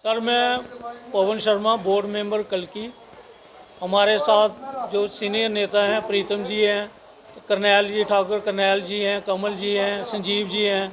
Sir मैं Pawan Sharma, board member कल्की। हमारे साथ जो सीनियर नेता हैं, प्रीतम जी हैं, करनैल जी, ठाकुर करनैल जी हैं, कमल जी हैं, संजीव जी हैं।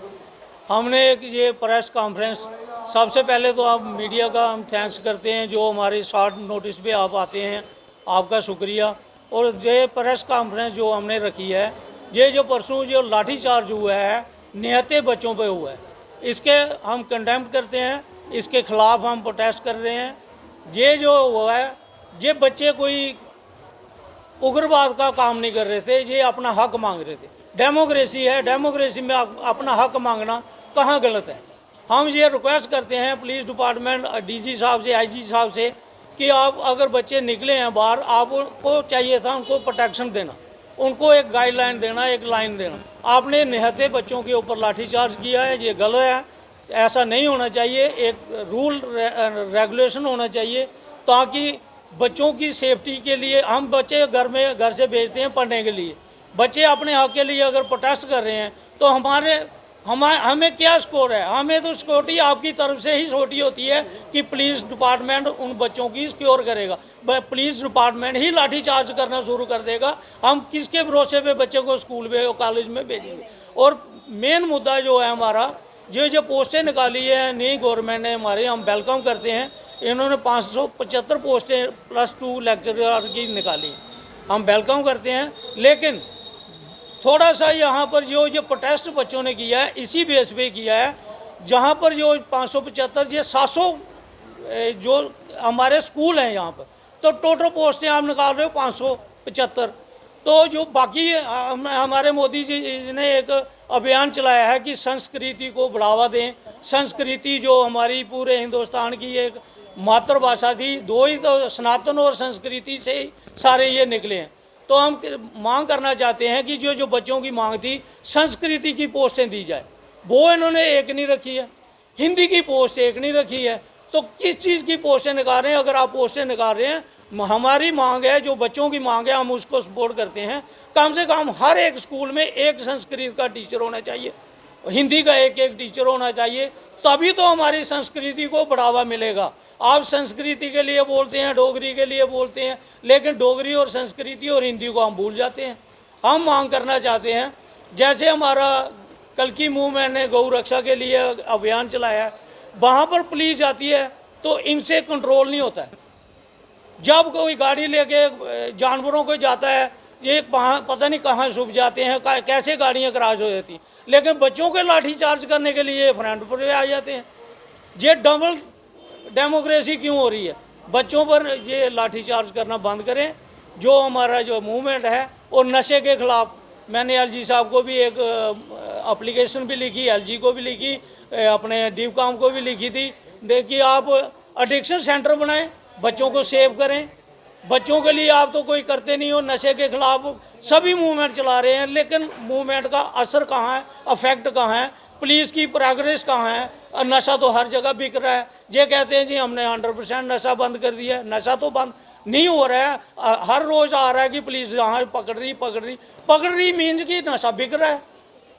हमने एक ये प्रेस कॉन्फ्रेंस, सबसे पहले तो आप मीडिया का हम थैंक्स करते हैं जो हमारे शॉर्ट नोटिस पे आप आते हैं, आपका शुक्रिया। और ये प्रेस कॉन्फ्रेंस जो हमने रखी है, ये जो परसों जो लाठीचार्ज हुआ है निहत्थे बच्चों पे हुआ है, इसके हम कंडेम करते हैं, इसके खिलाफ हम प्रोटेस्ट कर रहे हैं। ये जो हुआ है, ये बच्चे कोई उग्रवाद का काम नहीं कर रहे थे, ये अपना हक मांग रहे थे। डेमोक्रेसी है, डेमोक्रेसी में अपना हक मांगना कहाँ गलत है। हम ये रिक्वेस्ट करते हैं पुलिस डिपार्टमेंट, डीजी साहब से, आईजी साहब से कि आप अगर बच्चे निकले हैं बाहर, आपको चाहिए था उनको प्रोटेक्शन देना, उनको एक गाइडलाइन देना, एक लाइन देना। आपने निहत्थे बच्चों के ऊपर लाठीचार्ज किया है, ये गलत है, ऐसा नहीं होना चाहिए। एक रूल रेगुलेशन होना चाहिए ताकि बच्चों की सेफ्टी के लिए, हम बच्चे घर से भेजते हैं पढ़ने के लिए, बच्चे अपने हक के लिए अगर प्रोटेस्ट कर रहे हैं तो हमें क्या स्कोर है? हमें तो सिक्योरिटी आपकी तरफ से ही सिक्योरिटी होती है कि पुलिस डिपार्टमेंट उन बच्चों की सिक्योर करेगा। पुलिस डिपार्टमेंट ही लाठीचार्ज करना शुरू कर देगा, हम किसके भरोसे पे बच्चे को स्कूल में, कॉलेज में भेजेंगे? और मेन मुद्दा जो है हमारा, जो पोस्टें निकाली है नई गवर्नमेंट ने हमारे, हम वेलकम करते हैं। इन्होंने 575 पोस्टें +2 लेक्चरर की निकाली, हम वेलकम करते हैं। लेकिन थोड़ा सा यहाँ पर जो प्रोटेस्ट बच्चों ने किया है, इसी बेस पे किया है, जहाँ पर जो 575 ये 700 जो हमारे स्कूल हैं यहाँ पर, तो टोटल पोस्टें आप निकाल रहे हो 575। तो जो बाकी हमारे मोदी जी ने एक अभियान चलाया है कि संस्कृति को बढ़ावा दें। संस्कृति जो हमारी पूरे हिंदुस्तान की एक मातृभाषा थी, दो ही तो, सनातन और संस्कृति से ही सारे ये निकले हैं। तो हम मांग करना चाहते हैं कि जो बच्चों की मांग थी, संस्कृति की पोस्टें दी जाए, वो इन्होंने एक नहीं रखी है। हिंदी की पोस्ट एक नहीं रखी है, तो किस चीज़ की पोस्टें निकाल रहे हैं? अगर आप पोस्टें निकाल रहे हैं, हमारी मांग है, जो बच्चों की मांग है, हम उसको सपोर्ट करते हैं। कम से कम हर एक स्कूल में एक संस्कृत का टीचर होना चाहिए, हिंदी का एक टीचर होना चाहिए, तभी तो हमारी संस्कृति को बढ़ावा मिलेगा। आप संस्कृति के लिए बोलते हैं, डोगरी के लिए बोलते हैं, लेकिन डोगरी और संस्कृति और हिंदी को हम भूल जाते हैं। हम मांग करना चाहते हैं, जैसे हमारा कल्की मूवमेंट ने गौ रक्षा के लिए अभियान चलाया है, वहाँ पर पुलिस जाती है तो इनसे कंट्रोल नहीं होता है। जब कोई गाड़ी लेके जानवरों को जाता है, ये पता नहीं कहाँ छुप जाते हैं, कैसे गाड़ियाँ क्रैश हो जाती हैं, लेकिन बच्चों के लाठी चार्ज करने के लिए फ्रंट पर आ जाते हैं। ये डबल डेमोक्रेसी क्यों हो रही है? बच्चों पर ये लाठीचार्ज करना बंद करें। जो हमारा जो मूवमेंट है, और नशे के ख़िलाफ़ मैंने एलजी साहब को भी एक एप्लीकेशन भी लिखी, एलजी को भी लिखी, अपने डीवकॉम को भी लिखी थी। देखिए, आप एडिक्शन सेंटर बनाएं, बच्चों को सेव करें। बच्चों के लिए आप तो कोई करते नहीं हो। नशे के ख़िलाफ़ सभी मूवमेंट चला रहे हैं, लेकिन मूवमेंट का असर कहाँ है, अफेक्ट कहाँ है, पुलिस की प्रोग्रेस कहाँ है? नशा तो हर जगह बिक रहा है। ये कहते हैं जी हमने 100% नशा बंद कर दिया है, नशा तो बंद नहीं हो रहा है। हर रोज़ आ रहा है कि पुलिस यहाँ पकड़ रही मीन्स कि नशा बिक रहा है।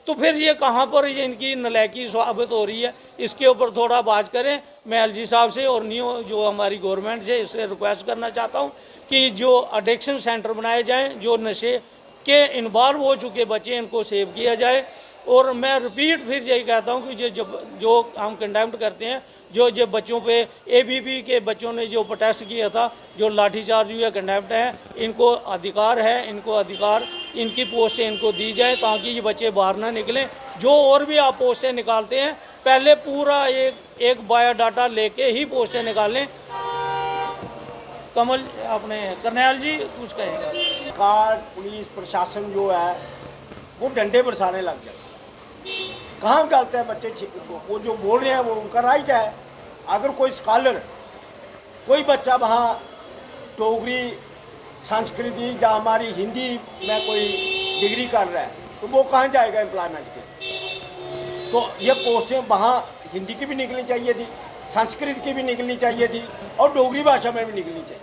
तो फिर ये कहाँ पर ये इनकी नलायकी साबित हो रही है? इसके ऊपर थोड़ा बात करें। मैं एलजी साहब से और न्यू जो हमारी गवर्नमेंट से इससे रिक्वेस्ट करना चाहता हूँ कि जो एडिक्शन सेंटर बनाए जाएँ, जो नशे के इन्वॉल्व हो चुके बच्चे, इनको सेव किया जाए। और मैं रिपीट फिर यही कहता हूँ कि जो हम कंडेम करते हैं, जो बच्चों पे एबीपी के बच्चों ने जो प्रोटेस्ट किया था, जो लाठीचार्ज हुआ, कंडेम्ड है, इनको अधिकार है, इनको अधिकार, इनकी पोस्टें इनको दी जाए ताकि ये बच्चे बाहर ना निकलें। जो और भी आप पोस्टें निकालते हैं, पहले पूरा एक बायोडाटा लेके ही पोस्टें निकालें। कमल अपने करनैल जी कुछ कहेंगे? सरकार, पुलिस प्रशासन जो है वो डंडे बरसाने लग गया। कहाँ गलत है? बच्चे वो जो बोल रहे हैं वो उनका राइट है। अगर कोई स्कॉलर, कोई बच्चा वहाँ डोगरी, संस्कृति या हमारी हिंदी में कोई डिग्री कर रहा है, तो वो कहाँ जाएगा एम्प्लॉयमेंट के? तो ये पोस्टें वहाँ हिंदी की भी निकलनी चाहिए थी, संस्कृत की भी निकलनी चाहिए थी, और डोगरी भाषा में भी निकलनी चाहिए।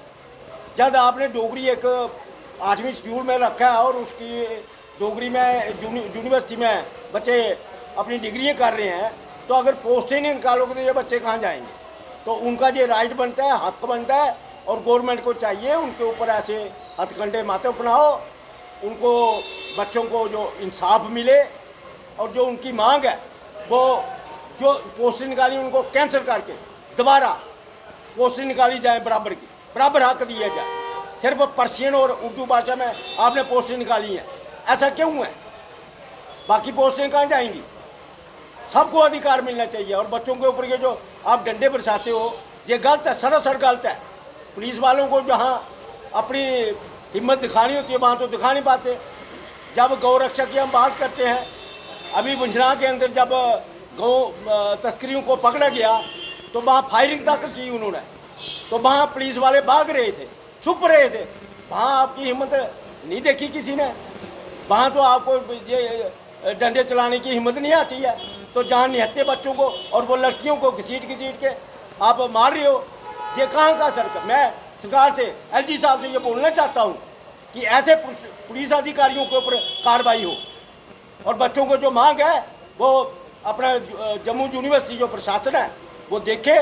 जब आपने डोगरी एक 8वीं शेड्यूल में रखा है और उसकी डोगरी में यूनिवर्सिटी में बच्चे अपनी डिग्रियाँ कर रहे हैं, तो अगर पोस्टें नहीं निकालोगे तो ये बच्चे कहाँ जाएंगे? तो उनका ये राइट बनता है, हक बनता है, और गवर्नमेंट को चाहिए उनके ऊपर ऐसे हथकंडे माथे अपनाओ, उनको बच्चों को जो इंसाफ मिले, और जो उनकी मांग है वो जो पोस्टें निकाली उनको कैंसिल करके दोबारा पोस्टें निकाली जाए, बराबर की बराबर हक दिया जाए। सिर्फ पर्शियन और उर्दू भाषा में आपने पोस्टें निकाली हैं, ऐसा क्यों है? बाकी पोस्टें कहाँ जाएंगी? सबको अधिकार मिलना चाहिए। और बच्चों के ऊपर ये जो आप डंडे बरसाते हो, ये गलत है, सरासर गलत है। पुलिस वालों को जहाँ अपनी हिम्मत दिखानी होती है वहाँ तो दिखा नहीं पाते। जब गौ रक्षा की हम बात करते हैं, अभी बुंझना के अंदर जब गौ तस्करियों को पकड़ा गया तो वहाँ फायरिंग तक की उन्होंने, तो वहाँ पुलिस वाले भाग रहे थे, छुप रहे थे। वहाँ आपकी हिम्मत नहीं देखी किसी ने। वहाँ तो आपको ये डंडे चलाने की हिम्मत नहीं आती है। तो जहाँ निहत्ते बच्चों को और वो लड़कियों को घसीट के आप मार रहे हो, ये कहाँ का सरकार? मैं सरकार से, एलजी साहब से ये बोलना चाहता हूँ कि ऐसे पुलिस अधिकारियों के ऊपर कार्रवाई हो, और बच्चों को जो मांग है वो अपना जम्मू यूनिवर्सिटी जो प्रशासन है वो देखे,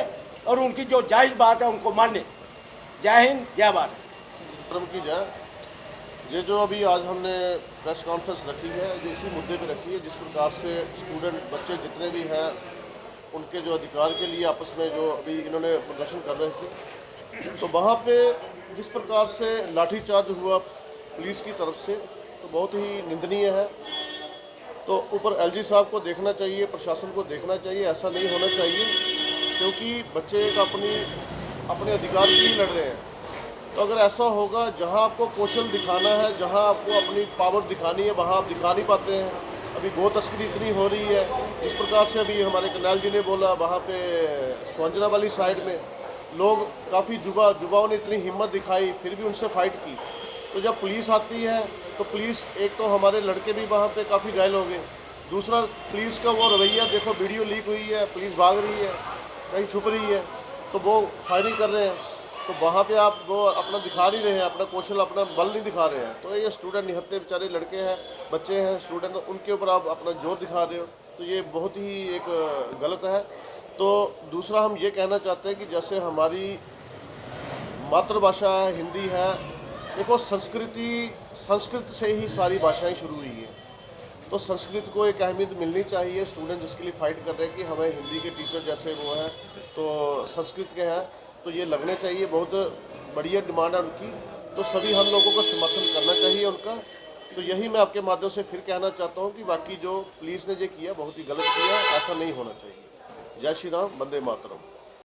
और उनकी जो जायज़ बात है उनको माने। जय हिंद, जय भारत। की जाए, ये जो अभी आज हमने प्रेस कॉन्फ्रेंस रखी है, ये इसी मुद्दे पे रखी है जिस प्रकार से स्टूडेंट बच्चे जितने भी हैं उनके जो अधिकार के लिए आपस में जो अभी इन्होंने प्रदर्शन कर रहे थे, तो वहाँ पे जिस प्रकार से लाठीचार्ज हुआ पुलिस की तरफ से, तो बहुत ही निंदनीय है। तो ऊपर एलजी साहब को देखना चाहिए, प्रशासन को देखना चाहिए, ऐसा नहीं होना चाहिए, क्योंकि बच्चे एक अपने अधिकार के लिए लड़ रहे हैं। तो अगर ऐसा होगा, जहां आपको कौशल दिखाना है, जहां आपको अपनी पावर दिखानी है, वहां आप दिखा नहीं पाते हैं। अभी गौ तस्करी इतनी हो रही है, जिस प्रकार से अभी हमारे करनैल जी ने बोला, वहाँ पे सुवंजना वाली साइड में लोग काफ़ी युवाओं ने इतनी हिम्मत दिखाई, फिर भी उनसे फाइट की। तो जब पुलिस आती है तो पुलिस, एक तो हमारे लड़के भी वहाँ पे काफ़ी घायल हो गए, दूसरा पुलिस का वो रवैया देखो, वीडियो लीक हुई है, पुलिस भाग रही है, कहीं छुप रही है, तो वो फायरिंग कर रहे हैं। तो वहाँ पे आप वो अपना दिखा नहीं रहे हैं, अपना कौशल, अपना बल नहीं दिखा रहे हैं। तो ये स्टूडेंट निहत्ते बेचारे लड़के हैं, बच्चे हैं, स्टूडेंट, उनके ऊपर आप अपना जोर दिखा रहे हो, तो ये बहुत ही एक गलत है। तो दूसरा हम ये कहना चाहते हैं कि जैसे हमारी मातृभाषा है, हिंदी है, देखो संस्कृत से ही सारी भाषाएं शुरू हुई है, तो संस्कृत को एक अहमियत मिलनी चाहिए। स्टूडेंट जिसके लिए फ़ाइट कर रहे हैं कि हमें हिंदी के टीचर जैसे वो हैं तो संस्कृत के हैं, तो ये लगने चाहिए, बहुत बढ़िया डिमांड है उनकी, तो सभी हम लोगों को समर्थन करना चाहिए उनका। तो यही मैं आपके माध्यम से फिर कहना चाहता हूँ कि बाकी जो पुलिस ने जो किया बहुत ही गलत किया, ऐसा नहीं होना चाहिए। जय श्री राम, वंदे मातरम।